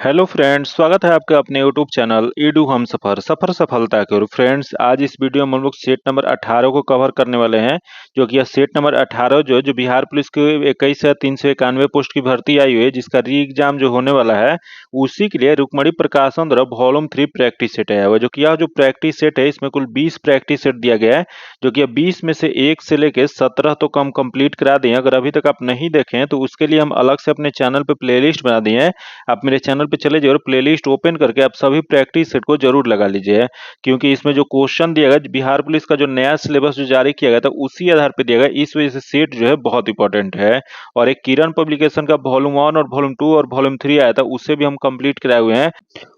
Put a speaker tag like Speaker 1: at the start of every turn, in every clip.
Speaker 1: Hello friends, स्वागत है आपका अपने यूट्यूब चैनल ईडू हम सफर सफर सफलता की ओर। फ्रेंड्स, आज इस वीडियो में हम लोग सेट नंबर 18 को कवर करने वाले हैं। जो कि यह सेट नंबर 18 जो बिहार पुलिस के 21,391 पोस्ट की भर्ती आई हुई है, जिसका री एग्जाम जो होने वाला है, उसी के लिए रुक्मणी प्रकाशन द्वारा वॉल्यूम 3 प्रैक्टिस सेट आया हुआ है। जो कि यह जो प्रैक्टिस सेट है, इसमें कुल 20 प्रैक्टिस सेट दिया गया है। जो कि 20 में से 1 से लेके 17 तो कम कंप्लीट करा दिए। अगर अभी तक आप नहीं देखें तो उसके लिए हम अलग से अपने चैनल पे प्लेलिस्ट बना दिए हैं। आप मेरे चैनल पे चले जाइए और प्लेलिस्ट ओपन करके आप सभी प्रैक्टिस सेट को जरूर लगा लीजिए, क्योंकि इसमें जो क्वेश्चन दिया गया, बिहार पुलिस का जो नया सिलेबस जो जारी किया गया था, उसी आधार पे दिया गया। इस वजह से सेट जो है बहुत इंपॉर्टेंट है। और एक किरण पब्लिकेशन का वॉल्यूम 1 और वॉल्यूम 2 और वॉल्यूम 3 आया था, उसे भी हम कंप्लीट कराए हुए हैं।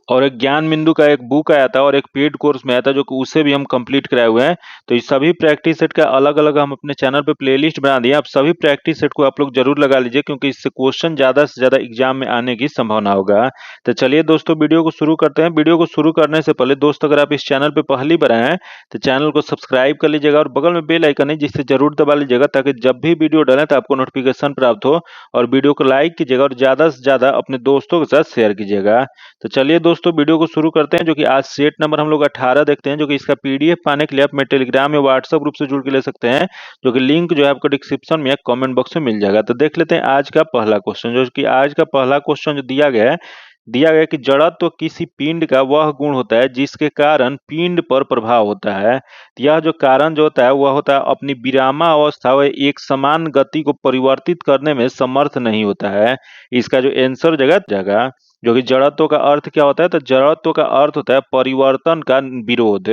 Speaker 1: और एक ज्ञान बिंदु का एक बुक आया था और एक पेड कोर्स में आया था, जो कि उसे भी हम कंप्लीट कराए हुए हैं। तो इस सभी प्रैक्टिस सेट का अलग अलग हम अपने चैनल पे प्लेलिस्ट बना दिए। आप सभी प्रैक्टिस सेट को आप लोग जरूर लगा लीजिए, क्योंकि इससे क्वेश्चन ज्यादा से ज्यादा एग्जाम में आने की संभावना होगा। तो चलिए दोस्तों, वीडियो को शुरू करते हैं। वीडियो को शुरू करने से पहले दोस्तों, अगर आप इस चैनल पे पहली बार आए हैं तो चैनल को सब्सक्राइब कर लीजिएगा और बगल में बेल आइकन है जिसे जरूर दबा लीजिएगा, ताकि जब भी वीडियो डालें तो आपको नोटिफिकेशन प्राप्त हो। और वीडियो को लाइक कीजिएगा और ज्यादा से ज्यादा अपने दोस्तों के साथ शेयर कीजिएगा। तो चलिए दोस्तों, वीडियो को शुरू करते हैं। जो कि आज सेट नंबर हम लोग 18 देखते हैं। जो कि इसका पीडीएफ पाने के लिए आप मेरे टेलीग्राम या व्हाट्सएप ग्रुप से जुड़ के ले सकते हैं, जो कि लिंक जो है आपको डिस्क्रिप्शन में या कमेंट बॉक्स में मिल जाएगा। तो देख लेते हैं आज का पहला क्वेश्चन। जो कि आज का पहला क्वेश्चन जो दिया गया कि जड़त्व किसी पिंड का वह गुण होता है जिसके कारण पिंड पर प्रभाव होता है। तो यह जो कारण जो होता है वह होता है अपनी विरामावस्था व एक समान गति को परिवर्तित करने में समर्थ नहीं होता है। इसका जो आंसर जगह जो कि जड़त्व का अर्थ क्या होता है, तो जड़त्व का अर्थ होता है परिवर्तन का विरोध।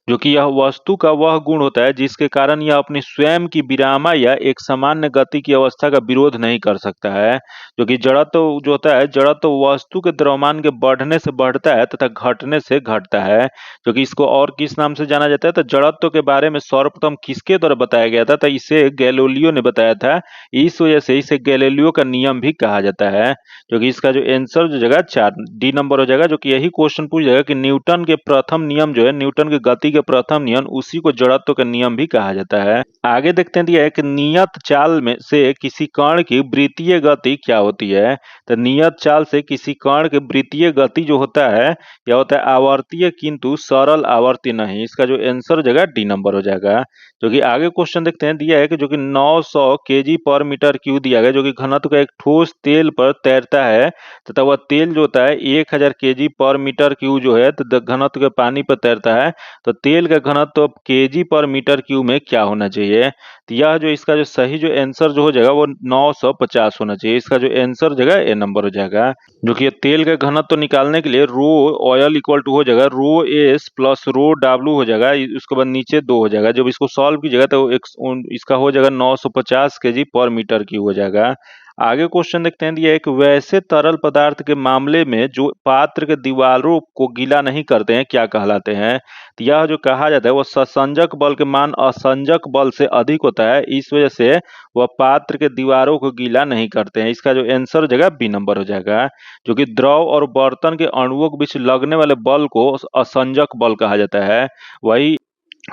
Speaker 1: जो कि यह वस्तु का वह गुण होता है जिसके कारण यह अपनी स्वयं की विरामा या एक सामान्य गति की अवस्था का विरोध नहीं कर सकता है। जो कि जड़त्व जो होता है, जड़त्व वस्तु के द्रव्यमान के बढ़ने से बढ़ता है तथा घटने से घटता है। जो कि इसको और किस नाम से जाना जाता है, तो जड़त्व के बारे में सर्वप्रथम किसके द्वारा बताया गया था, तो इसे गैलीलियो ने बताया था। इस वजह से इसे गैलीलियो का नियम भी कहा जाता है। जो कि इसका जो आंसर जो जगह 4 डी नंबर हो जाएगा। जो कि यही क्वेश्चन पूछ जाएगा कि न्यूटन के प्रथम नियम जो है, न्यूटन के गति के प्रथम नियम, उसी को जड़त्व का नियम भी कहा जाता है। आगे देखते हैं, दिया है कि नियत चाल में से किसी कण की वृत्तीय गति क्या होती है। तो नियत चाल से किसी कण की वृत्तीय गति जो होता है, यह होता है आवर्तीय किंतु सरल आवर्ती नहीं। इसका जो आंसर जगह डी नंबर हो जाएगा। जो कि आगे क्वेश्चन देखते हैं, दिया है कि जो कि 900 केजी पर मीटर क्यूब दिया गया। जो कि घनत्व का एक ठोस तेल पर तैरता है तथा वह तेल जो होता है 1000 केजी पर मीटर क्यूब जो है, तो घनत्व के पानी पर तैरता है। तो तेल का घनत्व केजी पर मीटर क्यूब में क्या होना चाहिए। तो यह जो इसका जो सही जो आंसर जो हो जाएगा वो 950 होना चाहिए। इसका जो आंसर जगह ए नंबर हो जाएगा। जो कि तेल का घनत्व निकालने के लिए रो ऑयल इक्वल टू हो जाएगा रो एस प्लस रो डब्ल्यू हो जाएगा। उसके बाद नीचे 2 हो जाएगा। जब इसको सॉल्व कीजिएगा तो इसका हो जाएगा 950 केजी पर मीटर क्यूब हो जाएगा। आगे क्वेश्चन देखते हैं, दिया एक वैसे तरल पदार्थ के मामले में जो पात्र के दीवारों को गीला नहीं करते हैं क्या कहलाते हैं। तो यह जो कहा जाता है वह ससंजक बल के मान असंजक बल से अधिक होता है। इस वजह से वह पात्र के दीवारों को गीला नहीं करते हैं। इसका जो आंसर जगह बी नंबर हो जाएगा। जो कि द्रव और बर्तन के अणुओं के बीच लगने वाले बल को असंजक बल कहा जाता है। वही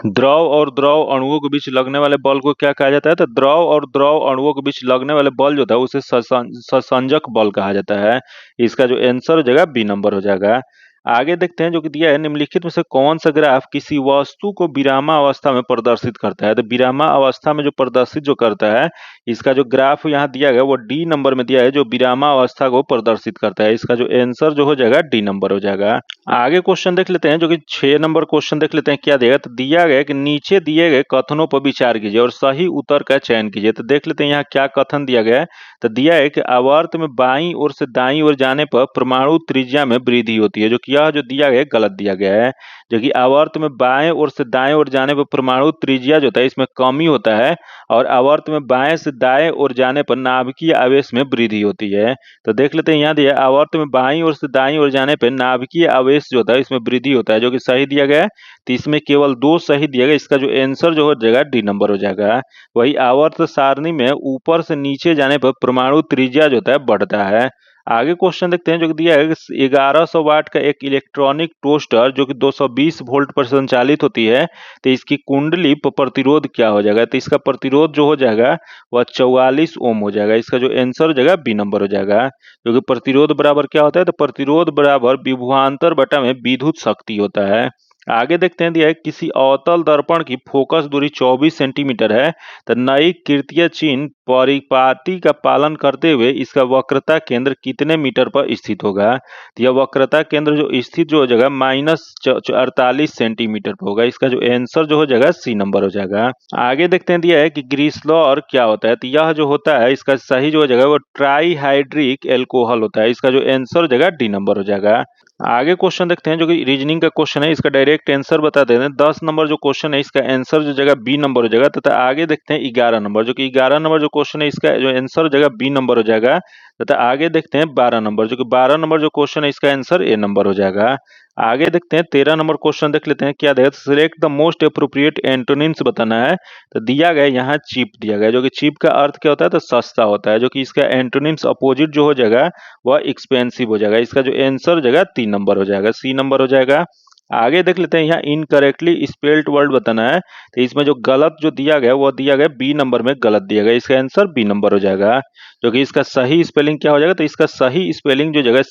Speaker 1: द्रव और द्रव अणुओं के बीच लगने वाले बल को क्या कहा जाता है, तो द्रव और द्रव अणुओं के बीच लगने वाले बल जो था उसे ससंजक बल कहा जाता है। इसका जो आंसर हो जाएगा बी नंबर हो जाएगा। आगे देखते हैं, जो कि दिया है निम्नलिखित में से कौन सा ग्राफ किसी वस्तु को विरामा अवस्था में प्रदर्शित करता है। तो विरामा अवस्था में जो प्रदर्शित जो करता है, इसका जो ग्राफ यहाँ दिया गया वो डी नंबर में दिया है, जो विरामा अवस्था को प्रदर्शित करता है। इसका जो आंसर जो हो जाएगा डी नंबर हो जाएगा। आगे क्वेश्चन देख लेते हैं, जो कि 6 नंबर क्वेश्चन देख लेते हैं क्या दिया गया। तो दिया गया कि नीचे दिए गए कथनों पर विचार कीजिए और सही उत्तर का चयन कीजिए। तो देख लेते हैं यहाँ क्या कथन दिया गया है। तो दिया है कि आवर्त में बाईं ओर से दाईं ओर जाने पर परमाणु त्रिज्या में वृद्धि होती है। जो कि यह जो दिया गया है गलत दिया गया है। जो कि आवर्त में बाएं ओर से दाएं ओर जाने पर परमाणु त्रिज्या जो होता है इसमें कमी होता है, और आवर्त में बाएं से दाएं ओर जाने पर नाभिकीय आवेश में वृद्धि होती है। तो देख लेते हैं यहाँ दिया आवर्त में बाईं ओर से दाईं ओर जाने पर नाभिकीय आवेश जो होता है इसमें वृद्धि होता है, जो कि सही दिया गया है। तो इसमें केवल 2 सही दिया गया। इसका जो आंसर जो हो जाएगा डी नंबर हो जाएगा। वही आवर्त सारणी में ऊपर से नीचे जाने पर परमाणु त्रिज्या जो होता है बढ़ता है। आगे क्वेश्चन देखते हैं जो कि दिया है 1100 वाट का एक इलेक्ट्रॉनिक टोस्टर जो कि 220 वोल्ट पर संचालित होती है, तो इसकी कुंडली प्रतिरोध क्या हो जाएगा? तो इसका प्रतिरोध जो हो जाएगा वह 44 ओम हो जाएगा। इसका जो आंसर हो जाएगा बी नंबर हो जाएगा, क्योंकि प्रतिरोध बराबर क्या होता है? तो प्रतिरोध बराबर विभवांतर बटा में विद्युत शक्ति होता है। आगे देखते हैं दिया है किसी अवतल दर्पण की फोकस दूरी 24 सेंटीमीटर है, तो नई कृतीय चिन्ह परिपाटी का पालन करते हुए इसका वक्रता केंद्र कितने मीटर पर स्थित होगा? तो यह वक्रता केंद्र जो स्थित जो हो जाएगा -48 सेंटीमीटर पर होगा। इसका जो आंसर जो हो जाएगा सी नंबर हो जाएगा। आगे देखते हैं दिया है कि ग्रीसलॉर क्या होता है? तो यह जो होता है इसका सही जो हो जाएगा वो ट्राईहाइड्रिक एल्कोहल होता है। इसका जो आंसर हो जाएगा डी नंबर हो जाएगा। आगे क्वेश्चन देखते हैं जो कि रीजनिंग का क्वेश्चन है, इसका डायरेक्ट आंसर बता देते हैं। 10 नंबर जो क्वेश्चन है इसका आंसर जो जगह बी नंबर हो जाएगा, तथा आगे देखते हैं 11 नंबर, जो कि 11 नंबर जो क्वेश्चन है इसका जो आंसर हो जाएगा बी नंबर हो जाएगा, तथा आगे देखते हैं 12 नंबर, जो कि 12 नंबर जो क्वेश्चन है इसका आंसर ए नंबर हो जाएगा। आगे देखते हैं 13 नंबर क्वेश्चन देख लेते हैं क्या देगा। Select the most appropriate antonyms बताना है, तो दिया गया यहाँ चीप दिया गया, जो कि चीप का अर्थ क्या होता है? तो सस्ता होता है, जो कि इसका एंटोनिम्स अपोजिट जो हो जाएगा वह एक्सपेंसिव हो जाएगा। इसका जो आंसर हो जाएगा 3 नंबर हो जाएगा, सी नंबर हो जाएगा। आगे देख लेते हैं यहाँ इनकरेक्टली स्पेल्ड वर्ड बताना है, तो इसमें जो गलत जो दिया गया वो दिया गया बी नंबर में गलत दिया गया। इसका आंसर बी नंबर हो जाएगा, जो कि इसका सही स्पेलिंग क्या हो जाएगा? तो इसका सही स्पेलिंग जो जगह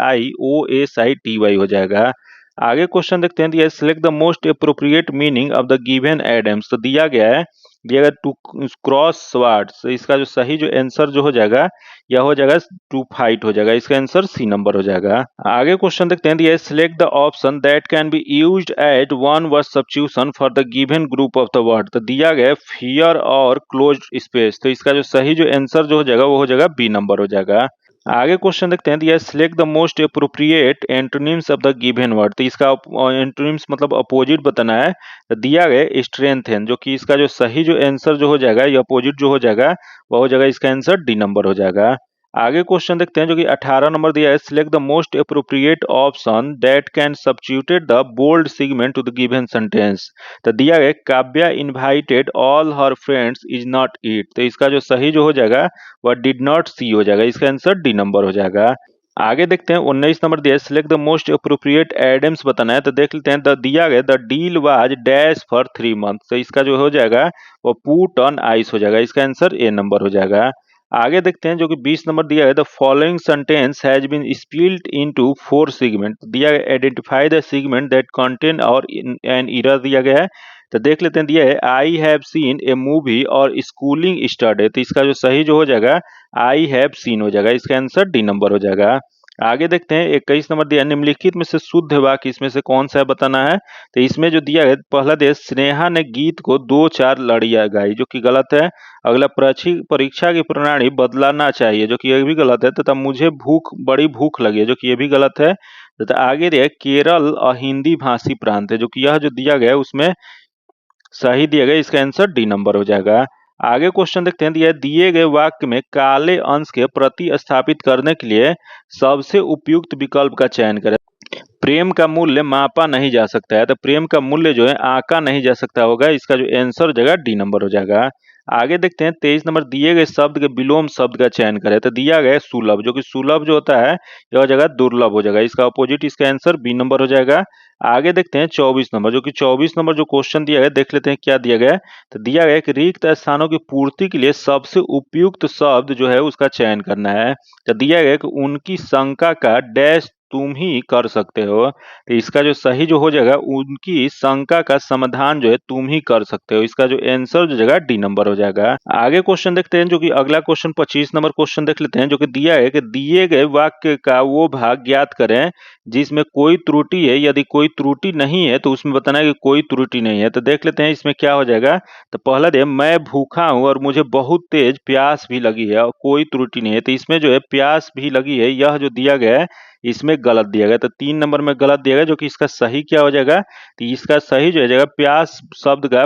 Speaker 1: CURIOSITY हो जाएगा। आगे क्वेश्चन देखते हैं दिया select the most appropriate meaning of the given idioms, तो दिया गया टू क्रॉस स्वर्ड्स, इसका जो सही जो आंसर जो हो जाएगा यह हो जाएगा टू फाइट हो जाएगा। इसका आंसर सी नंबर हो जाएगा। आगे क्वेश्चन देखते हैं दिया select the option that can be used eight one word substitution for the given group of the word, तो दिया गया फियर और क्लोज्ड स्पेस, तो इसका जो सही जो आंसर जो हो जाएगा वो हो जाएगा बी नंबर हो जाएगा। आगे क्वेश्चन देखते हैं दिया select the most appropriate antonyms of the given word, तो इसका एंटोनिम्स मतलब अपोजिट बताना है, तो दिया गया स्ट्रेंथेन, जो कि इसका जो सही जो आंसर जो हो जाएगा ये अपोजिट जो हो जाएगा वह हो जाएगा इसका आंसर डी नंबर हो जाएगा। आगे क्वेश्चन देखते हैं जो कि 18 नंबर दिया है select the most appropriate option that can substitute the bold segment to the given sentence, तो दिया गया Kavya invited all her friends is not it, तो इसका जो सही जो हो जाएगा वह डिड नॉट सी हो जाएगा। इसका आंसर डी नंबर हो जाएगा। आगे देखते हैं 19 नंबर दिया है select the most appropriate idioms बताना है, तो देख लेते हैं दिया गया the deal was dash for 3 month, तो इसका जो हो जाएगा वो पुट ऑन आइस हो जाएगा। इसका आंसर ए नंबर हो जाएगा। आगे देखते हैं जो कि 20 नंबर दिया है the following sentence has been split into 4 segment, दिया गया identify the segment that contain और एन एरर दिया गया है, तो देख लेते हैं दिया है I have seen a movie और स्कूलिंग स्टार्ट है, तो इसका जो सही जो हो जाएगा आई हैव सीन हो जाएगा। इसका आंसर डी नंबर हो जाएगा। आगे देखते हैं 21 नंबर दिया निम्नलिखित में से शुद्ध वाक्य इसमें से कौन सा है बताना है, तो इसमें जो दिया है पहला दिया स्नेहा ने गीत को 2-4 लड़ियां गाई, जो कि गलत है। अगला परीक्षा की प्रणाली बदलाना चाहिए, जो कि यह भी गलत है, तथा मुझे बड़ी भूख लगी है, जो कि यह भी गलत है। तथा आगे दिया केरल हिंदी भाषी प्रांत है, जो कि यह जो दिया गया है उसमें सही दिया गया। इसका आंसर डी नंबर हो जाएगा। आगे क्वेश्चन देखते हैं दिए गए वाक्य में काले अंश के प्रतिस्थापित करने के लिए सबसे उपयुक्त विकल्प का चयन करें। प्रेम का मूल्य मापा नहीं जा सकता है, तो प्रेम का मूल्य जो है आंका नहीं जा सकता होगा। इसका जो आंसर हो जाएगा डी नंबर हो जाएगा। आगे देखते हैं 23 नंबर दिए गए शब्द के विलोम शब्द का चयन करें, तो दिया गया सुलभ, जो कि सुलभ जो होता है यह हो जाएगा दुर्लभ हो जाएगा। इसका अपोजिट इसका आंसर बी नंबर हो जाएगा। आगे देखते हैं 24 नंबर, जो कि 24 नंबर जो क्वेश्चन दिया गया देख लेते हैं क्या दिया गया है, तो दिया गया कि रिक्त स्थानों की पूर्ति के लिए सबसे उपयुक्त शब्द जो है उसका चयन करना है, तो दिया गया कि उनकी शंका का डैश तुम ही कर सकते हो, तो इसका जो सही जो हो जाएगा उनकी शंका का समाधान जो है तुम ही कर सकते हो। इसका जो आंसर जो जाएगा डी नंबर हो जाएगा। आगे क्वेश्चन देखते हैं जो कि अगला क्वेश्चन 25 नंबर क्वेश्चन देख लेते हैं, जो कि दिया है कि दिए गए वाक्य का वो भाग ज्ञात करें जिसमें कोई त्रुटि है, यदि कोई त्रुटि नहीं है तो उसमें बताना है कि कोई त्रुटि नहीं है। तो देख लेते हैं इसमें क्या हो जाएगा, तो पहला दे मैं भूखा हूं और मुझे बहुत तेज प्यास भी लगी है और कोई त्रुटि नहीं है, तो इसमें जो है प्यास भी लगी है यह जो दिया गया है इसमें गलत दिया गया, तो 3 नंबर में गलत दिया गया, जो कि इसका सही क्या हो जाएगा, तो इसका सही जो हो जाएगा प्यास शब्द का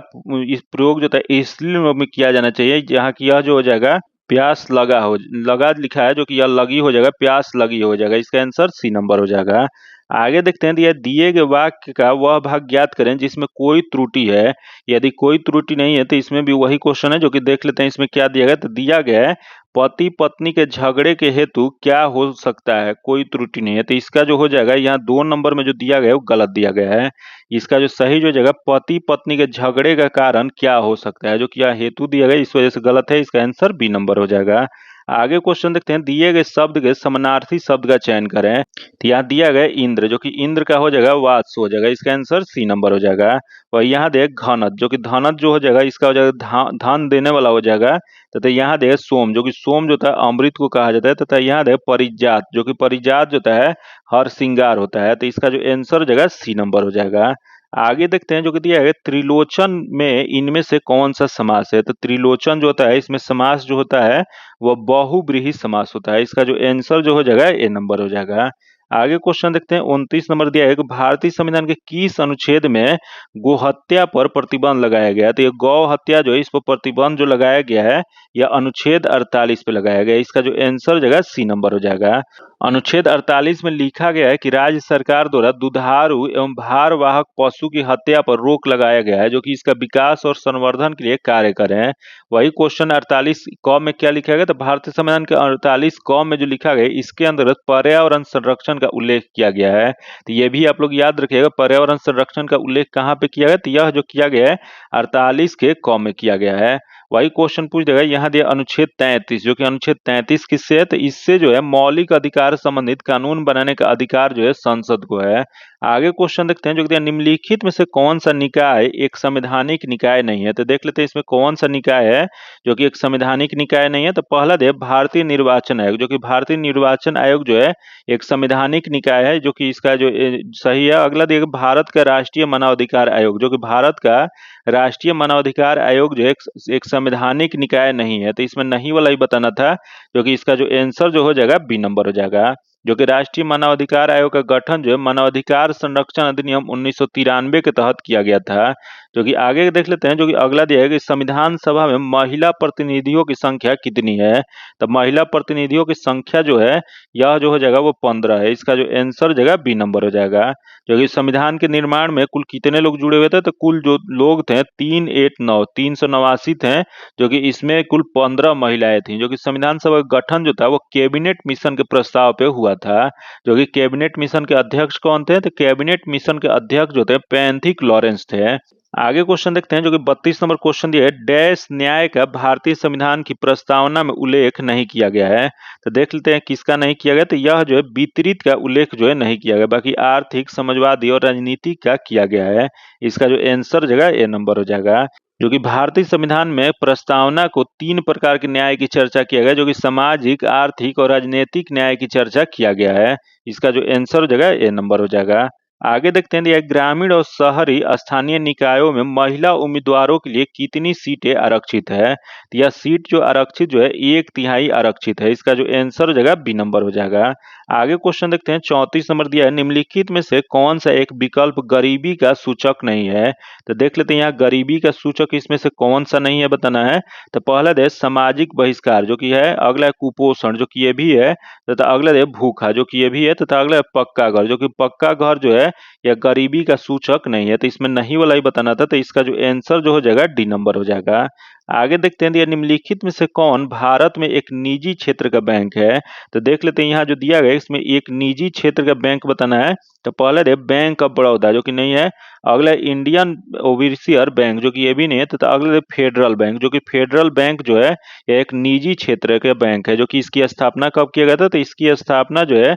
Speaker 1: इस प्रयोग जो है स्त्रीलिंग में किया जाना चाहिए, जहाँ की यह जो हो जाएगा प्यास लगा लिखा है, जो कि यह लगी हो जाएगा, प्यास लगी हो जाएगा। इसका आंसर सी नंबर हो जाएगा। आगे देखते हैं दिए गए वाक्य का वह भाग ज्ञात करें जिसमें कोई त्रुटि है। यदि कोई त्रुटि नहीं है तो इसमें भी वही क्वेश्चन है, जो कि देख लेते हैं इसमें क्या दिया गया, तो दिया गया है पति पत्नी के झगड़े के हेतु क्या हो सकता है, कोई त्रुटि नहीं है। तो इसका जो हो जाएगा यहाँ 2 नंबर में जो दिया गया है वो गलत दिया गया है। इसका जो सही जो जगह पति पत्नी के झगड़े का कारण क्या हो सकता है, जो कि यहाँ हेतु दिया गया इस वजह से गलत है। इसका आंसर बी नंबर हो जाएगा। आगे क्वेश्चन देखते हैं, दिए गए शब्द के समानार्थी शब्द का चयन करें। तो यहाँ दिया गया इंद्र, जो कि इंद्र का हो जाएगा वात्स हो जाएगा, इसका आंसर सी नंबर हो जाएगा। और यहाँ देख घनत, जो कि धनत जो हो जाएगा इसका हो जाएगा धन देने वाला हो जाएगा। तथा यहाँ देख सोम, जो कि सोम जो होता है अमृत को कहा जाता है। तथा यहाँ देख परिजात, जो कि परिजात जो होता है हर श्रृंगार होता है। तो इसका जो आंसर हो जाएगा सी नंबर हो जाएगा। आगे देखते हैं जो कि दिया है त्रिलोचन में इनमें से कौन सा समास है। तो त्रिलोचन जो होता है इसमें समास जो होता है वह बहुव्रीहि समास होता है। इसका जो आंसर जो हो जाएगा ए नंबर हो जाएगा। आगे क्वेश्चन देखते हैं 29 नंबर दिया है कि भारतीय संविधान के किस अनुच्छेद में गोहत्या पर प्रतिबंध लगाया गया है। तो ये गौ हत्या जो है इस पर प्रतिबंध जो लगाया गया है यह अनुच्छेद 48 पे लगाया गया है। इसका जो आंसर हो जाएगा सी नंबर हो जाएगा। अनुच्छेद 48 में लिखा गया है कि राज्य सरकार द्वारा दुधारू एवं भारवाहक पशु की हत्या पर रोक लगाया गया है, जो कि इसका विकास और संवर्धन के लिए कार्य करें। वही क्वेश्चन 48 क में क्या लिखा गया, तो भारतीय संविधान के 48 क में जो लिखा गया इसके अंतर्गत पर्यावरण संरक्षण का उल्लेख किया गया है। तो ये भी आप लोग याद रखिएगा, पर्यावरण संरक्षण का उल्लेख कहाँ पे किया गया, तो यह जो किया गया है 48 के क में किया गया है। वही क्वेश्चन पूछ देगा, यहाँ दिया अनुच्छेद 33, जो कि अनुच्छेद 33 किससे है, तो इससे जो है मौलिक अधिकार संबंधित कानून बनाने का अधिकार जो है संसद को है। आगे क्वेश्चन देखते हैं जो कि निम्नलिखित में से कौन सा निकाय एक संवैधानिक निकाय नहीं है। तो देख लेते हैं इसमें कौन सा निकाय है जो कि एक संवैधानिक निकाय नहीं है। तो पहला दे भारतीय निर्वाचन आयोग, जो कि भारतीय निर्वाचन आयोग जो है एक संवैधानिक निकाय है, जो कि इसका जो सही है। अगला देखिए भारत का राष्ट्रीय मानवाधिकार आयोग, जो कि भारत का राष्ट्रीय मानवाधिकार आयोग जो है एक संवैधानिक निकाय नहीं है। तो इसमें नहीं वाला ही बताना था, जो कि इसका जो आंसर जो हो जाएगा बी नंबर हो जाएगा। जो कि राष्ट्रीय मानवाधिकार आयोग का गठन जो है मानवाधिकार संरक्षण अधिनियम 1993 के तहत किया गया था। जो कि आगे देख लेते हैं, जो कि अगला दिया है कि संविधान सभा में महिला प्रतिनिधियों की संख्या कितनी है। तो महिला प्रतिनिधियों की संख्या जो है यह जो हो जाएगा वो 15 है। इसका जो आंसर हो जाएगा बी नंबर हो जाएगा। जो कि संविधान के निर्माण में कुल कितने लोग जुड़े हुए थे, तो कुल जो लोग थे 389 थे, जो कि इसमें कुल 15 महिलाएं थीं। जो कि संविधान सभा का गठन जो था वो कैबिनेट मिशन के प्रस्ताव पे हुआ था। जो कि कैबिनेट मिशन के अध्यक्ष कौन थे, तो कैबिनेट मिशन के अध्यक्ष जो थे पैंथिक लॉरेंस थे। आगे क्वेश्चन देखते हैं, जो कि 32 नंबर क्वेश्चन दिया है, डैश न्याय का भारतीय संविधान की प्रस्तावना में उल्लेख नहीं किया गया है। तो देख लेते हैं किसका नहीं किया गया, तो यह जो है वितरित का उल्लेख जो है नहीं किया गया, बाकी आर्थिक, समाजवादी और राजनीति का किया गया है। इसका जो आंसर जगह ए नंबर हो जाएगा। जो कि भारतीय संविधान में प्रस्तावना को 3 प्रकार के न्याय की चर्चा किया गया, जो कि सामाजिक, आर्थिक और राजनीतिक न्याय की चर्चा किया गया है। इसका जो आंसर हो जाएगा ए नंबर हो जाएगा। आगे देखते हैं, ग्रामीण और शहरी स्थानीय निकायों में महिला उम्मीदवारों के लिए कितनी सीटें आरक्षित है। तो यह सीट जो आरक्षित जो है 1/3 आरक्षित है। इसका जो आंसर हो जाएगा बी नंबर हो जाएगा। आगे क्वेश्चन देखते हैं 34 नंबर दिया है, निम्नलिखित में से कौन सा एक विकल्प गरीबी का सूचक नहीं है। तो देख लेते हैं यहाँ गरीबी का सूचक इसमें से कौन सा नहीं है बताना है। तो पहला है सामाजिक बहिष्कार, जो कि है। अगला है कुपोषण, जो कि ये भी है। तथा अगला है भूखा, जो कि ये भी है। तथा अगला है पक्का घर, जो कि पक्का घर जो है यह गरीबी का सूचक नहीं है। तो इसमें नहीं वाला ही बताना था। तो इसका जो आंसर जो हो जाएगा डी नंबर हो जाएगा। आगे देखते हैं, निम्नलिखित में से कौन भारत में एक निजी क्षेत्र का बैंक है। तो देख लेते हैं यहाँ जो दिया गया इसमें एक निजी क्षेत्र का बैंक बताना है। तो पहला है बैंक ऑफ बड़ौदा, जो कि नहीं है। अगला इंडियन ओवरसीयर बैंक, जो कि ये भी नहीं है। तथा अगला फेडरल बैंक, जो कि फेडरल बैंक जो है यह एक निजी क्षेत्र का बैंक है। जो कि इसकी स्थापना कब किया गया था, तो इसकी स्थापना जो है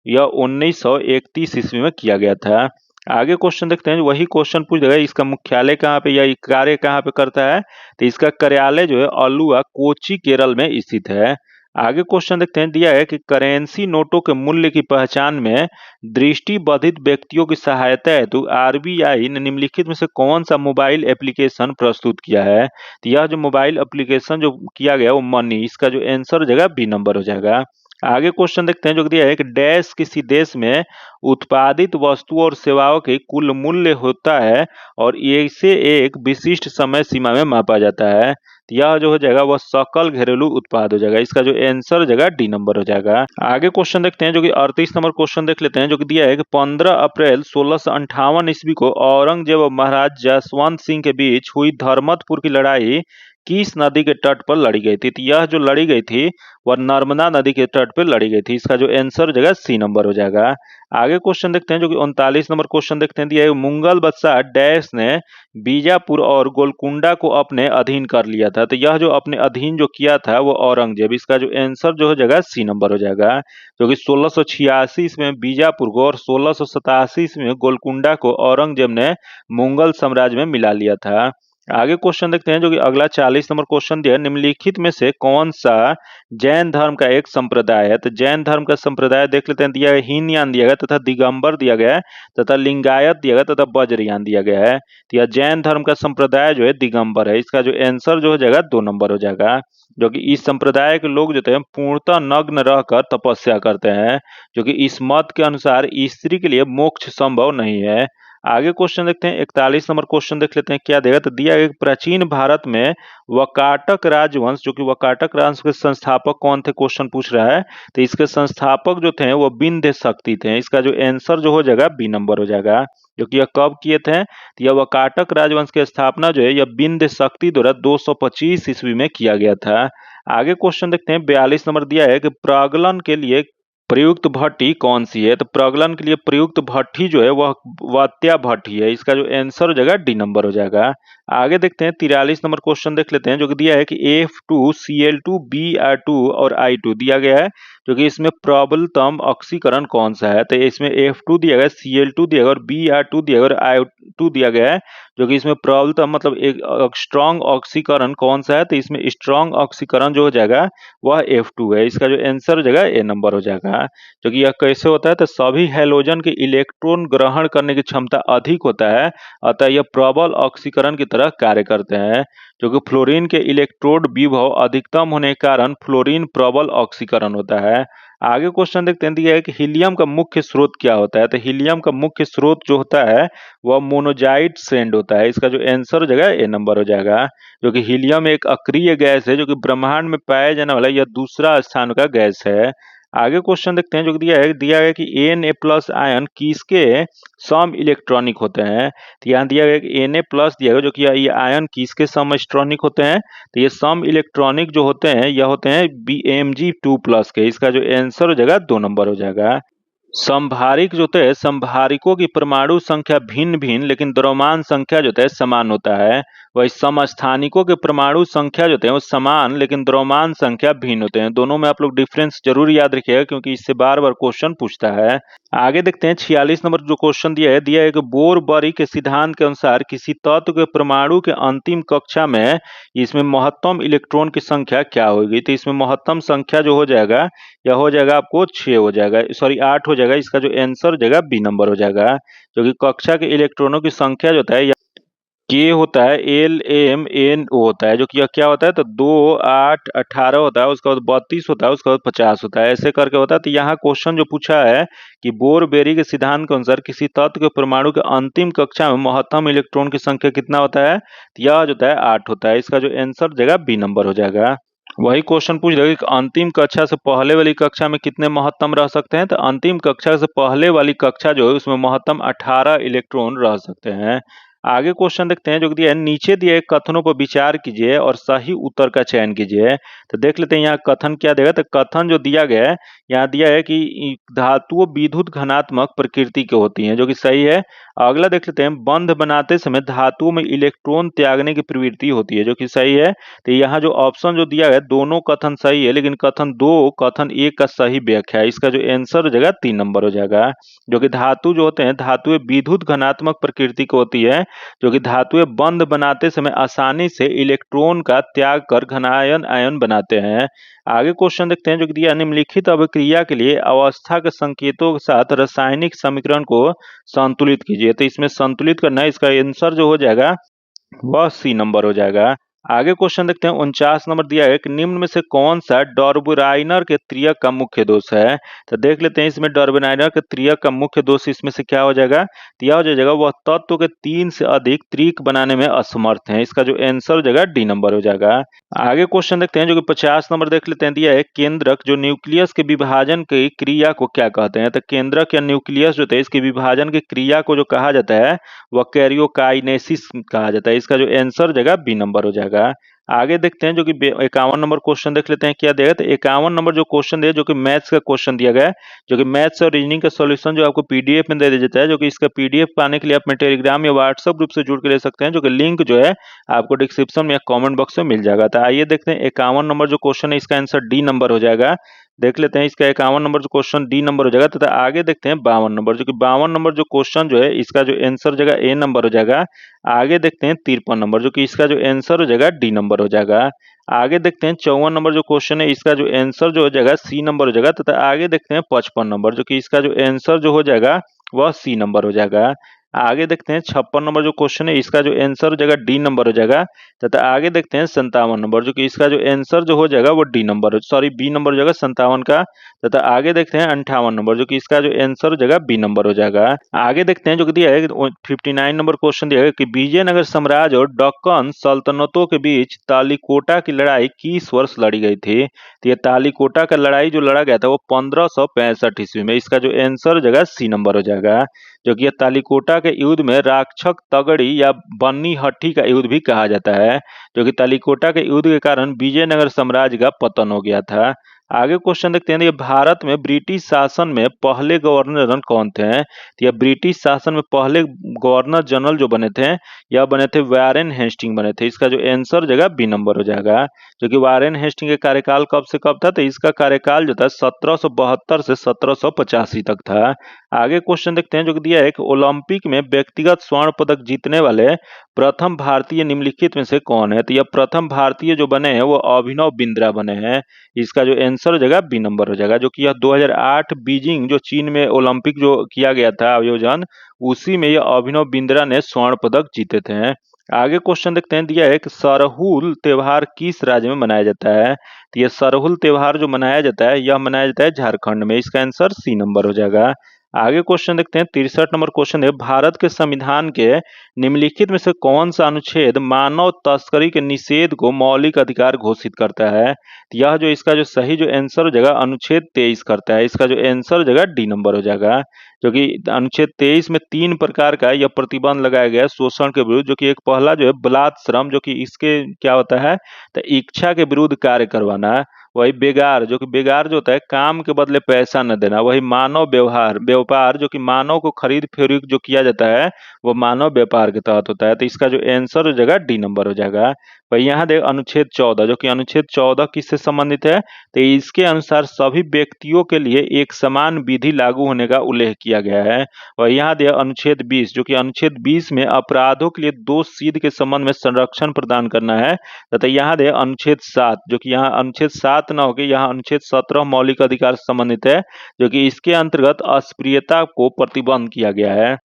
Speaker 1: यह 1931 ईस्वी में किया गया था। आगे क्वेश्चन देखते हैं, वही क्वेश्चन पूछ देगा इसका मुख्यालय कहाँ पे या कार्य कहाँ पे करता है। तो इसका कार्यालय जो है अलुआ, कोची, केरल में स्थित है। आगे क्वेश्चन देखते हैं, दिया है कि करेंसी नोटों के मूल्य की पहचान में दृष्टिबाधित व्यक्तियों की सहायता हेतु आरबीआई ने निम्नलिखित में से कौन सा मोबाइल एप्लीकेशन प्रस्तुत किया है। तो यह जो मोबाइल एप्लीकेशन जो किया गया वो मनी, इसका जो आंसर हो जाएगा बी नंबर हो जाएगा। आगे क्वेश्चन देखते हैं, जो दिया है कि डैश किसी देश में उत्पादित वस्तुओं और सेवाओं के कुल मूल्य होता है और इसे एक विशिष्ट समय सीमा में मापा जाता है। तो यह जो हो जाएगा वह सकल घरेलू उत्पाद हो जाएगा। इसका जो आंसर हो जाएगा डी नंबर हो जाएगा। आगे क्वेश्चन देखते हैं, जो कि 38 नंबर क्वेश्चन देख लेते हैं, जो कि दिया है कि 15 अप्रैल 1658 ईस्वी को औरंगजेब और महाराज जसवंत सिंह के बीच हुई धर्मतपुर की लड़ाई किस नदी के तट पर लड़ी गई थी? तो यह जो लड़ी गई थी वह नर्मदा नदी के तट पर लड़ी गई थी। इसका जो आंसर हो जाएगा सी नंबर हो जाएगा। आगे क्वेश्चन देखते हैं जो कि 39 नंबर क्वेश्चन देखते हैं। दिया है मुगल बादशाह डैश ने बीजापुर और गोलकुंडा को अपने अधीन कर लिया था। तो यह जो अपने अधीन जो किया था वो औरंगजेब। इसका जो आंसर जो हो जाएगा सी नंबर हो जाएगा, जो कि 1686 ईस्वी में बीजापुर को और 1687 ईस्वी में गोलकुंडा को औरंगजेब ने मुगल साम्राज्य में मिला लिया था। आगे क्वेश्चन देखते हैं जो कि अगला 40 नंबर क्वेश्चन दिया है, निम्नलिखित में से कौन सा जैन धर्म का एक संप्रदाय है? तो जैन धर्म का संप्रदाय देख लेते हैं। दिया है हीनयान दिया गया तथा दिगंबर दिया गया है तथा लिंगायत दिया गया तथा वज्रयान दिया गया है। तो यह जैन धर्म का संप्रदाय जो है दिगंबर है। इसका जो आंसर जो हो जाएगा 2 नंबर हो जाएगा, जो कि इस संप्रदाय के लोग जो थे पूर्णतः नग्न रहकर तपस्या करते हैं, जो कि इस मत के अनुसार स्त्री के लिए मोक्ष संभव नहीं है। आगे क्वेश्चन देखते हैं, 41 नंबर क्वेश्चन देख लेते हैं क्या देगा। तो दिया गया प्राचीन भारत में वकाटक राजवंश, जो कि वकाटक राजवंश के संस्थापक कौन थे, क्वेश्चन पूछ रहा है। तो इसके संस्थापक जो थे वो विंध्य शक्ति थे। इसका जो आंसर जो हो जाएगा बी नंबर हो जाएगा, जो कि यह कब किए थे? तो यह वकाटक राजवंश की स्थापना जो है यह विंध्य शक्ति द्वारा 225 ईस्वी में किया गया था। आगे क्वेश्चन देखते हैं, 42 नंबर दिया है कि प्रगलन के लिए प्रयुक्त भट्टी कौन सी है? तो प्रगलन के लिए प्रयुक्त भट्टी जो है वह वात्या भट्टी है। इसका जो आंसर हो जाएगा डी नंबर हो जाएगा। आगे देखते हैं 43 नंबर क्वेश्चन देख लेते हैं, जो कि दिया है कि F2Cl2 Br2 और I2 दिया गया है, जो कि इसमें प्रबलतम ऑक्सीकरण कौन सा है? तो इसमें F2 दिया गया, Cl2 दिया गया और Br2 दिया गया और I2 दिया गया है, जो कि इसमें प्रबलतम मतलब एक स्ट्रॉन्ग ऑक्सीकरण कौन सा है? तो इसमें स्ट्रॉन्ग ऑक्सीकरण जो हो जाएगा वह F2 है। इसका जो आंसर हो जाएगा ए नंबर हो जाएगा, जो कि यह कैसे होता है? तो सभी हैलोजन के इलेक्ट्रॉन ग्रहण करने की क्षमता अधिक होता है, अतः यह प्रबल ऑक्सीकरण की तरह कार्य करते हैं। जो कि फ्लोरीन के इलेक्ट्रोड विभव अधिकतम होने के कारण फ्लोरीन प्रबल ऑक्सीकरण होता है। आगे क्वेश्चन देखते हैं, दिया है कि हीलियम का मुख्य स्रोत क्या होता है? तो हीलियम का मुख्य स्रोत जो होता है वह मोनोजाइट सैंड होता है। इसका जो आंसर हो जाएगा ए नंबर हो जाएगा, जो कि हीलियम एक अक्रिय गैस है, जो कि ब्रह्मांड में पाया जाने वाला यह दूसरा स्थान का गैस है। आगे क्वेश्चन देखते हैं, जो दिया है कि Na+ आयन किसके सम इलेक्ट्रॉनिक होते हैं? तो यहाँ दिया गया कि Na+ दिया गया, जो कि ये आयन किसके सम इलेक्ट्रॉनिक होते हैं? तो ये सम इलेक्ट्रॉनिक जो होते हैं यह होते हैं Bmg2+ के। इसका जो आंसर हो जाएगा 2 नंबर हो जाएगा। संभारिक जो होते हैं संभारिकों की परमाणु संख्या भिन्न भिन्न लेकिन द्रव्यमान संख्या जो है समान होता है। वही समस्थानिकों के परमाणु संख्या जो होते हैं वो समान लेकिन द्रव्यमान संख्या भिन्न होते हैं। दोनों में आप लोग डिफरेंस जरूर याद रखिएगा, क्योंकि इससे बार बार क्वेश्चन पूछता है। आगे देखते हैं 46 नंबर जो क्वेश्चन दिया है कि बोर-बरी के सिद्धांत के अनुसार किसी तत्व के परमाणु के अंतिम कक्षा में इसमें महत्तम इलेक्ट्रॉन की संख्या क्या होगी? तो इसमें महत्तम संख्या जो हो जाएगा यह हो जाएगा आपको 6 हो जाएगा, सॉरी 8 हो जाएगा। इसका जो आंसर हो जाएगा बी नंबर हो जाएगा, जो कि कक्षा के इलेक्ट्रॉनों की संख्या जो होता है के होता है LMNO होता है, जो कि यह क्या होता है? तो 2, 8, 18 होता है, उसके बाद 32 होता है, उसके बाद 50 होता है, ऐसे करके होता है। तो यहाँ क्वेश्चन जो पूछा है कि बोर-बेरी के सिद्धांत के अनुसार किसी तत्व के परमाणु के अंतिम कक्षा में महत्तम इलेक्ट्रॉन की संख्या कितना होता है? तो यह जो होता है 8 होता है। इसका जो आंसर हो जाएगा बी नंबर हो जाएगा। वही क्वेश्चन पूछ रहा है कि अंतिम कक्षा से पहले वाली कक्षा में कितने महत्तम रह सकते हैं? तो अंतिम कक्षा से पहले वाली कक्षा जो है उसमें महत्तम 18 इलेक्ट्रॉन रह सकते हैं। आगे क्वेश्चन देखते हैं, जो दिया है नीचे दिए कथनों पर विचार कीजिए और सही उत्तर का चयन कीजिए। तो देख लेते हैं यहाँ कथन क्या देगा। तो कथन जो दिया गया है यहाँ दिया है कि धातुओं विद्युत घनात्मक प्रकृति की होती हैं, जो कि सही है। अगला देख लेते हैं, बंध बनाते समय धातुओं में इलेक्ट्रॉन त्यागने की प्रवृत्ति होती है, जो कि सही है। तो यहाँ जो ऑप्शन जो दिया है दोनों कथन सही है, लेकिन कथन 2 कथन 1 का सही व्याख्या है। इसका जो आंसर हो जाएगा 3 नंबर हो जाएगा, जो कि धातु जो होते हैं धातुएं विद्युत घनात्मक प्रकृति की होती है, जो कि धातुएं बंध बनाते समय आसानी से इलेक्ट्रॉन का त्याग कर घनायन आयन बनाते हैं। आगे क्वेश्चन देखते हैं, जो कि दिया निम्नलिखित अभिक्रिया के लिए अवस्था के संकेतों के साथ रासायनिक समीकरण को संतुलित कीजिए। तो इसमें संतुलित करना है, इसका आंसर जो हो जाएगा वह सी नंबर हो जाएगा। आगे क्वेश्चन देखते हैं, 49 नंबर दिया है कि निम्न में से कौन सा डॉर्बुराइनर के त्रियक का मुख्य दोष है? तो देख लेते हैं इसमें डॉर्बुराइनर के त्रियक का मुख्य दोष इसमें से क्या हो जाएगा? तो यह हो जाएगा वह तत्व के 3 से अधिक त्रिक बनाने में असमर्थ है। इसका जो आंसर हो जाएगा डी नंबर हो जाएगा। आगे क्वेश्चन देखते हैं, जो कि 50 नंबर देख लेते हैं, दिया है केंद्रक जो न्यूक्लियस के विभाजन की क्रिया को क्या कहते हैं? तो केंद्रक या न्यूक्लियस जो है इसके विभाजन की क्रिया को जो कहा जाता है वह कैरियोकाइनेसिस कहा जाता है। इसका जो आंसर हो जाएगा बी नंबर हो जाएगा। जाएगा। आगे देखते हैं जो कि 51 नंबर क्वेश्चन देख लेते हैं क्या दिया गया। तो 51 नंबर जो क्वेश्चन दिया जो कि मैथ्स का क्वेश्चन दिया गया है, जो कि मैथ्स और रीजनिंग का सॉल्यूशन जो आपको पीडीएफ में दे दिया जाता है, जो कि इसका पीडीएफ पाने के लिए आप मेरे टेलीग्राम या व्हाट्सएप ग्रुप से जुड़ के ले सकते हैं, जो कि लिंक जो है आपको डिस्क्रिप्शन में या कमेंट बॉक्स में मिल जाएगा। तो आइए देखते हैं 51 नंबर जो क्वेश्चन है इसका आंसर डी नंबर हो जाएगा। देख लेते हैं इसका 51 नंबर जो क्वेश्चन डी नंबर हो जाएगा। तथा आगे देखते हैं 52 नंबर, जो कि 52 नंबर जो क्वेश्चन जो है इसका जो आंसर जगह ए नंबर हो जाएगा। आगे देखते हैं 53 नंबर, जो कि इसका जो आंसर हो जाएगा डी नंबर हो जाएगा। आगे देखते हैं 54 नंबर जो क्वेश्चन है इसका जो आंसर जो हो जाएगा सी नंबर हो जाएगा। तथा आगे देखते हैं 55 नंबर, जो कि इसका जो आंसर जो हो जाएगा वह सी नंबर हो जाएगा। आगे देखते हैं 56 नंबर जो क्वेश्चन है इसका जो आंसर हो जाएगा डी नंबर हो जाएगा। तथा आगे देखते हैं 57 नंबर, जो कि इसका जो आंसर जो हो जाएगा वो डी नंबर बी नंबर हो जाएगा 57 का। तथा आगे देखते हैं 58 नंबर, जो कि इसका जो आंसर हो जाएगा बी नंबर हो जाएगा। आगे देखते हैं जो कि दिया है 59 नंबर क्वेश्चन दिया है कि विजयनगर साम्राज्य और दक्कन सल्तनतों के बीच तालीकोटा की लड़ाई किस वर्ष लड़ी गई थी। तो ये तालीकोटा का लड़ाई जो लड़ा गया था वो 1565 ईस्वी में। इसका जो आंसर हो जाएगा सी नंबर हो जाएगा, जो कि तालीकोटा के युद्ध में राक्षक तगड़ी या बन्नी हट्टी का युद्ध भी कहा जाता है, जो कि तालीकोटा के युद्ध के कारण विजयनगर साम्राज्य का पतन हो गया था। आगे क्वेश्चन देखते हैं, ये भारत में ब्रिटिश शासन में पहले गवर्नर जनरल कौन थे। तो यह ब्रिटिश शासन में पहले गवर्नर जनरल जो बने थे यह बने थे वारेन हेस्टिंग बने थे। इसका जो आंसर जगह बी नंबर हो जाएगा, जो कि वारेन हेस्टिंग का कार्यकाल कब से कब था। तो इसका कार्यकाल जो था 1772 से 1785 तक था। आगे क्वेश्चन देखते हैं जो कि दिया है कि ओलंपिक में व्यक्तिगत स्वर्ण पदक जीतने वाले प्रथम भारतीय निम्नलिखित में से कौन है। तो यह प्रथम भारतीय जो बने हैं वो अभिनव बिंद्रा बने हैं। इसका जो आंसर हो जाएगा बी नंबर हो जाएगा, जो कि यह 2008 बीजिंग जो चीन में ओलंपिक जो किया गया था आयोजन, उसी में यह अभिनव बिंद्रा ने स्वर्ण पदक जीते थे। आगे क्वेश्चन देखते हैं, दिया है कि सरहुल त्योहार किस राज्य में मनाया जाता है। तो यह सरहुल त्योहार जो मनाया जाता है यह मनाया जाता है झारखंड में। इसका आंसर सी नंबर हो जाएगा। आगे क्वेश्चन देखते हैं 63 नंबर क्वेश्चन है, भारत के संविधान के निम्नलिखित में से कौन सा अनुच्छेद मानव तस्करी के निषेध को मौलिक अधिकार घोषित करता है। तो यह जो इसका जो सही जो आंसर हो जाएगा अनुच्छेद 23 करता है। इसका जो आंसर हो जाएगा डी नंबर हो जाएगा, जो कि अनुच्छेद 23 में 3 प्रकार का यह प्रतिबंध लगाया गया है शोषण के विरुद्ध, जो कि एक पहला जो है बलात् श्रम, जो कि इसके क्या होता है तो इच्छा के विरुद्ध कार्य करवाना। वही बेगार, जो कि बेगार जो होता है काम के बदले पैसा न देना। वही मानव व्यापार, जो कि मानव को खरीद फरोख्त जो किया जाता है वो मानव व्यापार के तहत होता है। तो इसका जो आंसर हो जाएगा डी नंबर हो जाएगा। वही यहाँ देख अनुच्छेद 14, जो कि अनुच्छेद 14 किससे संबंधित है। तो इसके अनुसार सभी व्यक्तियों के लिए एक समान विधि लागू होने का उल्लेख किया गया है। और यहाँ देख अनुच्छेद 20, जो कि अनुच्छेद 20 में अपराधों के लिए दोष सिद्ध के संबंध में संरक्षण प्रदान करना है। तथा यहाँ देख अनुच्छेद 7, जो कि यहाँ अनुच्छेद 7 न होकर यहाँ अनुच्छेद 17 मौलिक अधिकार से संबंधित है, जो कि इसके अंतर्गत अस्पृश्यता को प्रतिबंध किया गया है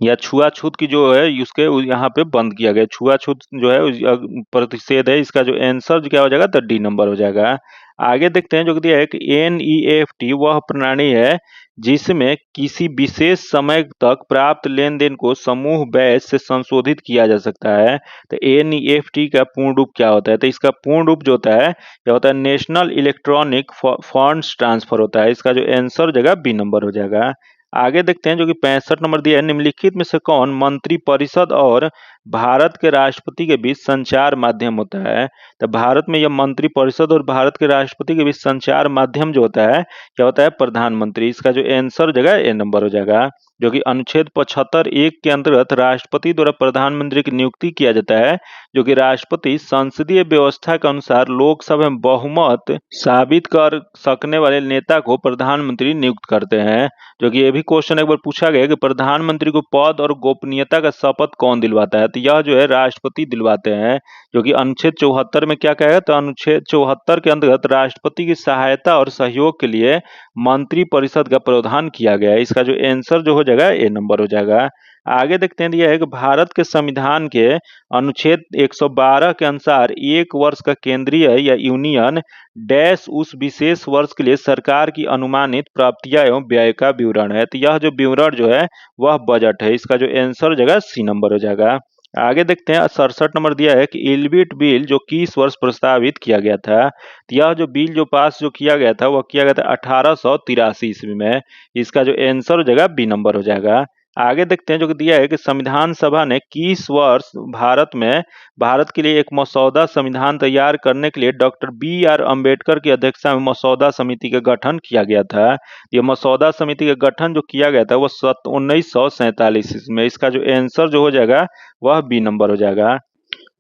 Speaker 1: या छुआछूत की जो है उसके यहाँ पे बंद किया गया। छुआछूत जो है प्रतिषेध है। इसका जो आंसर क्या हो जाएगा तो डी नंबर हो जाएगा। आगे देखते हैं जो कि दिया है कि एनईएफटी वह प्रणाली है जिसमें किसी विशेष समय तक प्राप्त लेन देन को समूह बैच से संशोधित किया जा सकता है। तो एनईएफटी का पूर्ण रूप क्या होता है। तो इसका पूर्ण रूप जो होता है यह होता है नेशनल इलेक्ट्रॉनिक फंड्स ट्रांसफर होता है। इसका जो आंसर हो जाएगा बी नंबर हो जाएगा। आगे देखते हैं जो कि 65 नंबर दिया है, निम्नलिखित में से कौन मंत्री परिषद और भारत के राष्ट्रपति के बीच संचार माध्यम होता है। तो भारत में यह मंत्री परिषद और भारत के राष्ट्रपति के बीच संचार माध्यम जो होता है क्या होता है प्रधानमंत्री। इसका जो आंसर जगह ए नंबर हो जाएगा, जो कि अनुच्छेद 75(1) के अंतर्गत राष्ट्रपति द्वारा प्रधानमंत्री की नियुक्ति किया जाता है, जो कि राष्ट्रपति संसदीय व्यवस्था के अनुसार लोकसभा में बहुमत साबित कर सकने वाले नेता को प्रधानमंत्री नियुक्त करते हैं। जो कि ये भी क्वेश्चन एक बार पूछा गया कि प्रधानमंत्री को पद और गोपनीयता का शपथ कौन दिलवाता है। तो यह जो है राष्ट्रपति दिलवाते हैं, जो कि अनुच्छेद 74 में क्या कहेगा तो अनुच्छेद 74 के अंतर्गत राष्ट्रपति की सहायता और सहयोग के लिए मंत्री परिषद का प्रावधान किया गया है। इसका जो आंसर जो हो जाएगा ए नंबर हो जाएगा। आगे देखते हैं दिया है कि भारत के संविधान के अनुच्छेद 112 के अनुसार एक वर्ष का केंद्रीय या यूनियन डैश उस विशेष वर्ष के लिए सरकार की अनुमानित प्राप्तियां एवं व्यय का विवरण है। तो यह जो विवरण जो है वह बजट है। इसका जो आंसर हो जाएगा सी नंबर हो जाएगा। आगे देखते हैं 67 नंबर दिया है कि इल्बिट बिल जो किस वर्ष प्रस्तावित किया गया था। तो यह जो बिल जो पास जो किया गया था वह किया गया था 1883 ईस्वी में। इसका जो आंसर हो जाएगा बी नंबर हो जाएगा। आगे देखते हैं जो कि दिया है कि संविधान सभा ने किस वर्ष भारत के लिए एक मसौदा संविधान तैयार करने के लिए डॉक्टर बी.आर. अम्बेडकर की अध्यक्षता में मसौदा समिति का गठन किया गया था। ये मसौदा समिति का गठन जो किया गया था वो 1947 में। इसका जो आंसर जो हो जाएगा वह बी नंबर हो जाएगा,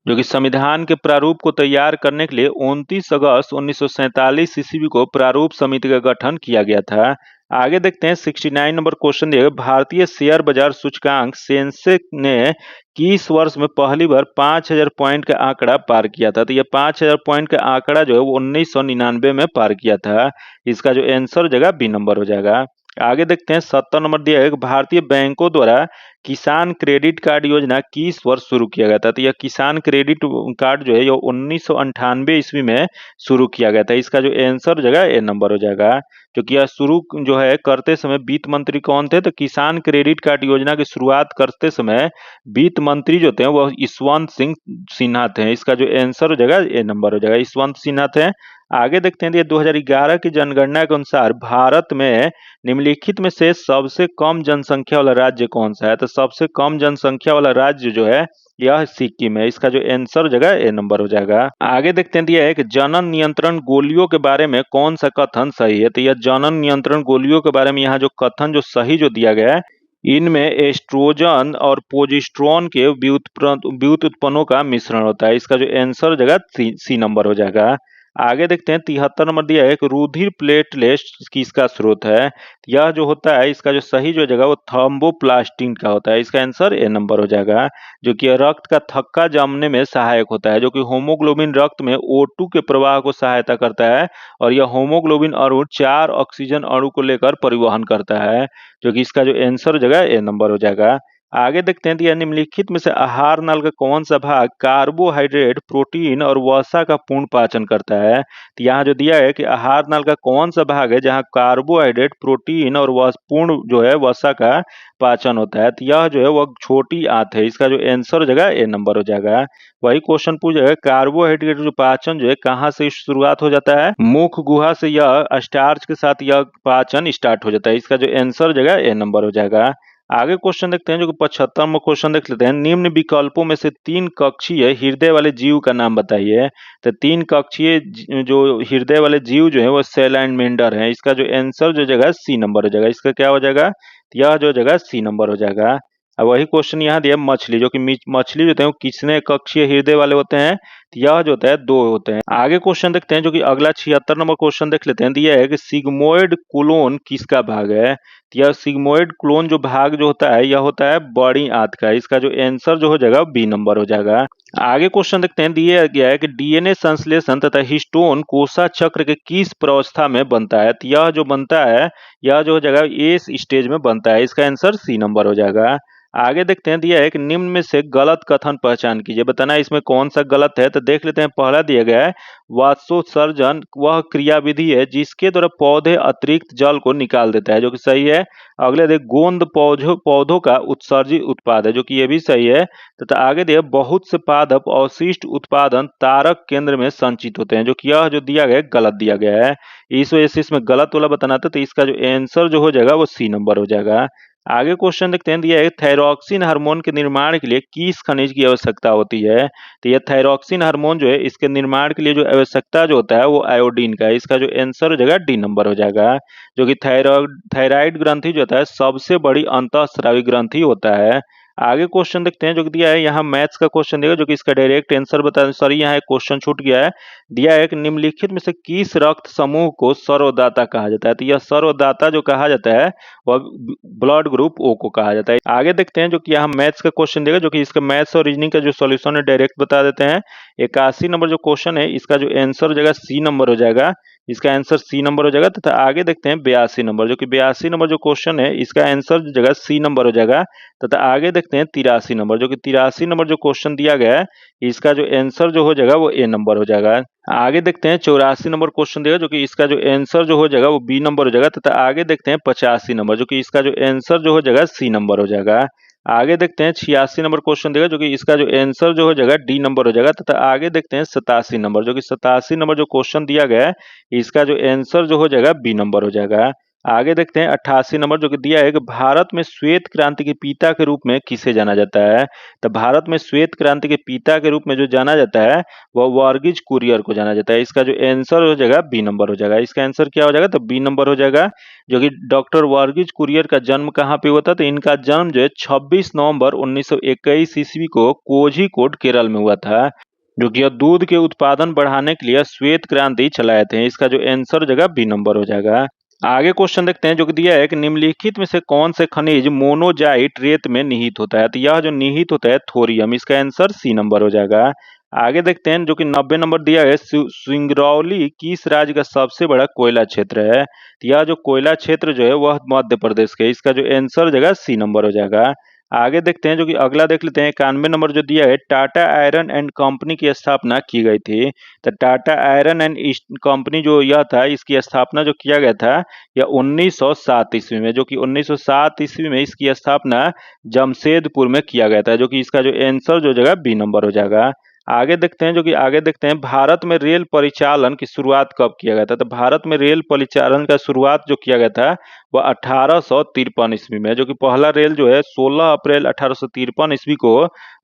Speaker 1: जो कि संविधान के प्रारूप को तैयार करने के लिए 29 अगस्त 1947 ईस्वी को प्रारूप समिति का गठन किया गया था। आगे देखते हैं 69 नंबर क्वेश्चन दिया, भारतीय शेयर बाजार सूचकांक सेंसेक्स ने किस वर्ष में पहली बार 5000 पॉइंट का आंकड़ा पार किया था? तो ये 5000 पॉइंट का आंकड़ा जो है वो 1999 में पार किया था। इसका जो आंसर हो जाएगा बी नंबर हो जाएगा। आगे देखते हैं 70 नंबर दिया है, भारतीय बैंकों द्वारा किसान क्रेडिट कार्ड योजना किस वर्ष शुरू किया गया था? तो यह किसान क्रेडिट कार्ड जो है ये 1998 ईस्वी में शुरू किया गया था। इसका जो आंसर हो जाएगा ए नंबर हो जाएगा, क्योंकि यह शुरू जो है करते समय वित्त मंत्री कौन थे? तो किसान क्रेडिट कार्ड योजना की शुरुआत करते समय वित्त मंत्री जो थे वह यशवंत सिंह सिन्हा थे। इसका जो आंसर हो जाएगा ए नंबर हो जाएगा, यशवंत सिन्हा थे। आगे देखते हैं 2011 की जनगणना के अनुसार भारत में निम्नलिखित में से सबसे कम जनसंख्या वाला राज्य कौन सा है? तो सबसे कम जनसंख्या वाला राज्य जो है यह सिक्किम है। इसका जो आंसर हो जाएगा ए नंबर हो जाएगा। आगे देखते हैं दिया है कि जनन नियंत्रण गोलियों के बारे में कौन सा कथन सही है? तो यह जनन नियंत्रण गोलियों के बारे में यहाँ जो कथन जो सही जो दिया गया है, इनमें एस्ट्रोजन और प्रोजेस्टेरोन के व्युत्पन्नों का मिश्रण होता है। इसका जो आंसर हो जाएगा सी नंबर हो जाएगा। आगे देखते हैं 73 नंबर दिया है कि रुधिर प्लेटलेट्स किसका स्रोत है? यह जो होता है इसका जो सही जो जगह वो थ्रोम्बोप्लास्टिन का होता है। इसका आंसर ए नंबर हो जाएगा, जो कि रक्त का थक्का जमने में सहायक होता है, जो कि होमोग्लोबिन रक्त में O2 के प्रवाह को सहायता करता है और यह होमोग्लोबिन अणु 4 ऑक्सीजन अणु को लेकर परिवहन करता है, जो कि इसका जो आंसर हो जाएगा ए नंबर हो जाएगा। आगे देखते हैं दिया निम्नलिखित में से आहार नल का कौन सा भाग कार्बोहाइड्रेट, प्रोटीन और वसा का पूर्ण पाचन करता है? तो यहाँ जो दिया है कि आहार नल का कौन सा भाग है जहाँ कार्बोहाइड्रेट, प्रोटीन और पूर्ण जो है वसा का पाचन होता है? तो यह जो है वह छोटी आंत है। इसका जो आंसर हो जाएगा ए नंबर हो जाएगा। वही क्वेश्चन पूछेगा कार्बोहाइड्रेट जो पाचन जो है कहाँ से शुरुआत हो जाता है? मुख गुहा से यह स्टार्च के साथ यह पाचन स्टार्ट हो जाता है। इसका जो आंसर हो जाएगा ए नंबर हो जाएगा। आगे क्वेश्चन देखते हैं जो कि 75वां क्वेश्चन देख लेते हैं, निम्न विकल्पों में से 3 कक्षीय हृदय वाले जीव का नाम बताइए। तो 3 कक्षीय जो हृदय वाले जीव जो है वो सैलमेंडर है। इसका जो आंसर जो जगह सी नंबर हो जाएगा। इसका क्या हो जाएगा? यह जो जगह सी नंबर हो जाएगा। अब वही क्वेश्चन यहाँ दिया मछली, जो कि मछली जो होते हैं वो कितने कक्षीय हृदय वाले होते हैं? तो यह जो होता है 2 होते हैं। आगे क्वेश्चन देखते हैं जो कि अगला 76 नंबर क्वेश्चन देख लेते हैं, दिया है कि सिग्मोइड क्लोन किसका भाग है? तो यह सिग्मोइड क्लोन जो भाग जो होता है यह होता है बड़ी आंत का। इसका जो आंसर जो हो जाएगा बी नंबर हो जाएगा। आगे क्वेश्चन देखते हैं, दिया गया है कि डीएनए संश्लेषण तथा हिस्टोन कोशा चक्र के किस प्रावस्था में बनता है? तो यह जो बनता है यह जो हो जाएगा एस स्टेज में बनता है। इसका आंसर सी नंबर हो जाएगा। आगे देखते हैं दिया है कि निम्न में से गलत कथन पहचान कीजिए, बताना इसमें कौन सा गलत है। तो देख लेते हैं, पहला दिया गया है वाष्पोत्सर्जन वह क्रियाविधि है जिसके द्वारा पौधे अतिरिक्त जल को निकाल देता है, जो कि सही है। अगले देख गोंद पौधों का उत्सर्जित उत्पाद है, जो कि ये भी सही है। तथा आगे दिया बहुत से पादप अवशिष्ट उत्पादन तारक केंद्र में संचित होते हैं, जो कि यह जो दिया गया है गलत दिया गया है। इस वजह से इसमें गलत वाला बताना था, तो इसका जो आंसर जो हो जाएगा वो सी नंबर हो जाएगा। आगे क्वेश्चन देखते हैं, दिया है थायरॉक्सिन हार्मोन के निर्माण के लिए किस खनिज की आवश्यकता होती है? तो यह थायरॉक्सिन हार्मोन जो है इसके निर्माण के लिए जो आवश्यकता जो होता है वो आयोडीन का है। इसका जो आंसर हो जाएगा डी नंबर हो जाएगा, जो कि थायराइड ग्रंथि जो होता है सबसे बड़ी अंतःस्रावी ग्रंथि होता है। आगे क्वेश्चन देखते हैं जो कि दिया है, यहाँ मैथ्स का क्वेश्चन दिया जो कि इसका डायरेक्ट आंसर बता, सॉरी यहाँ एक क्वेश्चन छूट गया है। दिया है कि निम्नलिखित में से किस रक्त समूह को सर्वदाता कहा जाता है? तो यह सर्वदाता जो कहा जाता है वह ब्लड ग्रुप ओ को कहा जाता है। आगे देखते हैं जो कि यहाँ मैथ्स का क्वेश्चन देगा, जो कि इसका मैथ्स और रीजनिंग का जो सॉल्यूशन है डायरेक्ट बता देते हैं। 81 नंबर जो क्वेश्चन है इसका जो आंसर हो जाएगा सी नंबर हो जाएगा। इसका आंसर सी नंबर हो जाएगा। तथा आगे देखते हैं 82 नंबर, जो कि 82 नंबर जो क्वेश्चन है इसका आंसर जो जगह सी नंबर हो जाएगा। तथा आगे देखते हैं 83 नंबर, जो कि 83 नंबर जो क्वेश्चन दिया गया है इसका जो आंसर जो हो जाएगा वो ए नंबर हो जाएगा। आगे देखते हैं 84 नंबर क्वेश्चन दिया जो कि इसका जो आंसर जो हो जाएगा वो बी नंबर हो जाएगा। तथा आगे देखते हैं 85 नंबर, जो कि इसका जो आंसर जो हो जाएगा सी नंबर हो जाएगा। आगे देखते हैं 86 नंबर क्वेश्चन देगा, जो कि इसका जो आंसर जो हो जाएगा डी नंबर हो जाएगा। तथा आगे देखते हैं 87 नंबर, जो कि 87 नंबर जो क्वेश्चन दिया गया है इसका जो आंसर जो हो जाएगा बी नंबर हो जाएगा। आगे देखते हैं 88 नंबर जो कि दिया है कि भारत में श्वेत क्रांति के पिता के रूप में किसे जाना जाता है। तो भारत में श्वेत क्रांति के पिता के रूप में जो जाना जाता है वह वर्गीज कुरियर को जाना जाता है। इसका जो आंसर हो जाएगा बी नंबर हो जाएगा। इसका आंसर क्या हो जाएगा, तो बी नंबर हो जाएगा, जो कि डॉक्टर वर्गीज कुरियर का जन्म कहाँ पे हुआ था, तो इनका जन्म जो है 26 नवंबर 1921 ईस्वी को कोझिकोड केरल में हुआ था, जो कि यह दूध के उत्पादन बढ़ाने के लिए श्वेत क्रांति चलाए थे। इसका जो आंसर हो जाएगा बी नंबर हो जाएगा। आगे क्वेश्चन देखते हैं जो कि दिया है कि निम्नलिखित में से कौन से खनिज मोनोजाइट रेत में निहित होता है। तो यह जो निहित होता है थोरियम। इसका आंसर सी नंबर हो जाएगा। आगे देखते हैं जो कि 90 नंबर दिया है, सिंगरौली किस राज्य का सबसे बड़ा कोयला क्षेत्र है। तो यह जो कोयला क्षेत्र जो है वह मध्य प्रदेश का है। इसका जो आंसर हो जाएगा सी नंबर हो जाएगा। आगे देखते हैं जो कि अगला देख लेते हैं 91 नंबर जो दिया है, टाटा आयरन एंड कंपनी की स्थापना की गई थी। तो टाटा आयरन एंड कंपनी जो यह था, इसकी स्थापना जो किया गया था या 1907 ईस्वी में, जो कि 1907 ईस्वी में इसकी स्थापना जमशेदपुर में किया गया था, जो कि इसका जो आंसर जो जगह बी नंबर हो जाएगा। आगे देखते हैं जो कि आगे देखते हैं भारत में रेल परिचालन की शुरुआत कब किया गया था। तो भारत में रेल परिचालन का शुरुआत जो किया गया था वह 1853 ईस्वी में, जो कि पहला रेल जो है 16 अप्रैल 1853 ईस्वी को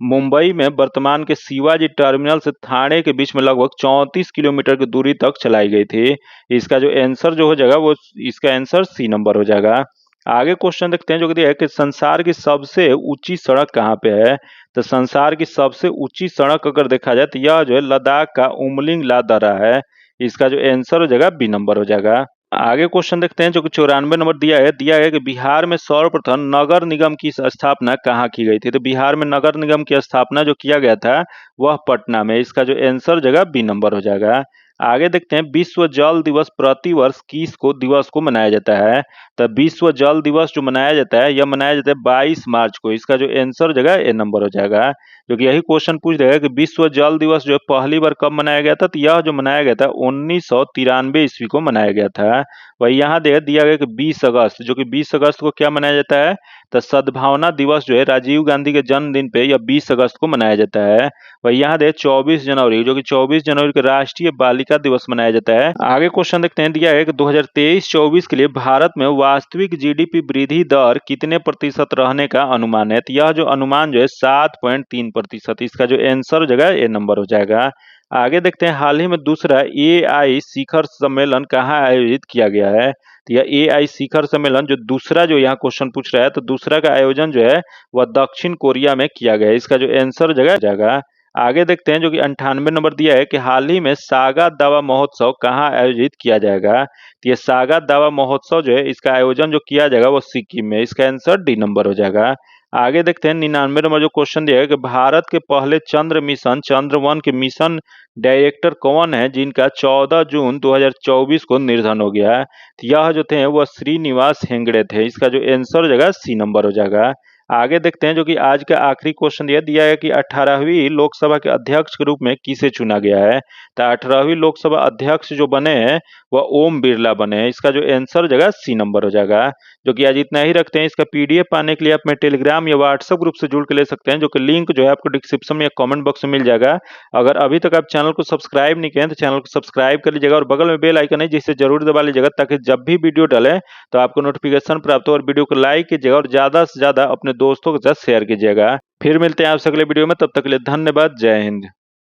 Speaker 1: मुंबई में वर्तमान के शिवाजी टर्मिनल से थाने के बीच में लगभग 34 किलोमीटर की दूरी तक चलाई गई थी। इसका जो आंसर जो हो जाएगा वो इसका आंसर सी नंबर हो जाएगा। आगे क्वेश्चन देखते हैं जो कि दिया है कि संसार की सबसे ऊंची सड़क कहाँ पे है। तो संसार की सबसे ऊंची सड़क अगर देखा जाए तो यह जो है लद्दाख का उमलिंग ला दर्रा है। इसका जो आंसर हो जाएगा बी नंबर हो जाएगा। आगे क्वेश्चन देखते हैं जो कि 94 नंबर दिया है कि बिहार में सर्वप्रथम नगर निगम की स्थापना कहाँ की गई थी। तो बिहार में नगर निगम की स्थापना जो किया गया था वह पटना में। इसका जो आंसर जगह बी नंबर हो जाएगा। आगे देखते हैं विश्व जल दिवस प्रति वर्ष किस को दिवस को मनाया जाता है। तो विश्व जल दिवस जो मनाया जाता है यह मनाया जाता है 22 मार्च को। इसका जो आंसर जगह ए नंबर हो जाएगा। जो कि यही क्वेश्चन पूछ रहा है कि विश्व जल दिवस जो पहली बार कब मनाया गया था। तो यह जो मनाया गया था 1993 ईस्वी को मनाया गया था। वही यहाँ दिया गया कि 20 अगस्त, जो कि 20 अगस्त को क्या मनाया जाता है, तो सद्भावना दिवस जो है राजीव गांधी के जन्मदिन पे या 20 अगस्त को मनाया जाता है। वही यहाँ 24 जनवरी, जो कि 24 जनवरी को राष्ट्रीय बालिका दिवस मनाया जाता है। आगे क्वेश्चन देखते हैं दिया है कि 2023-24 के लिए भारत में वास्तविक जीडीपी वृद्धि दर कितने प्रतिशत रहने का अनुमान है। तो यह जो अनुमान जो है 7.3%। इसका जो आंसर जगह ए नंबर हो जाएगा। आगे देखते हैं हाल ही में दूसरा एआई शिखर सम्मेलन कहाँ आयोजित किया गया है। तो यह एआई शिखर सम्मेलन जो दूसरा जो यहाँ क्वेश्चन पूछ रहा है, तो दूसरा का आयोजन जो है वह दक्षिण कोरिया में किया गया है। इसका जो आंसर जगह जाएगा। आगे देखते हैं जो कि 98 नंबर दिया है कि हाल ही में सागा दावा महोत्सव कहाँ आयोजित किया जाएगा। तो ये सागा दावा महोत्सव जो है इसका आयोजन जो किया जाएगा वो सिक्किम में। इसका आंसर डी नंबर हो जाएगा। आगे देखते हैं 99 नंबर जो क्वेश्चन दिया है कि भारत के पहले चंद्र मिशन चंद्रवन के मिशन डायरेक्टर कौन है जिनका 14 जून 2024 को निधन हो गया है। तो यह जो थे वह श्रीनिवास हेगड़े थे। इसका जो आंसर हो जाएगा सी नंबर हो जाएगा। आगे देखते हैं जो कि आज का आखिरी क्वेश्चन दिया है कि 18वीं लोकसभा के अध्यक्ष के रूप में किसे चुना गया है। तो 18वीं लोकसभा अध्यक्ष जो बने हैं वह ओम बिरला बने हैं। इसका जो आंसर जगह सी नंबर हो जाएगा। जो कि आज इतना ही रखते हैं। इसका पीडीएफ पाने के लिए आप में टेलीग्राम या व्हाट्सएप ग्रुप से जुड़ के ले सकते हैं, जो कि लिंक जो है आपको डिस्क्रिप्शन में या कमेंट बॉक्स में मिल जाएगा। अगर अभी तक आप चैनल को सब्सक्राइब नहीं किए तो चैनल को सब्सक्राइब कर लीजिएगा और बगल में बेल आइकन है जिसे जरूर दबा लीजिएगा, ताकि जब भी वीडियो डालें तो आपको नोटिफिकेशन प्राप्त हो। और वीडियो को लाइक कीजिएगा और ज्यादा से ज्यादा अपने दोस्तों के साथ शेयर कीजिएगा। फिर मिलते हैं आपसे अगले वीडियो में, तब तक के लिए धन्यवाद। जय हिंद।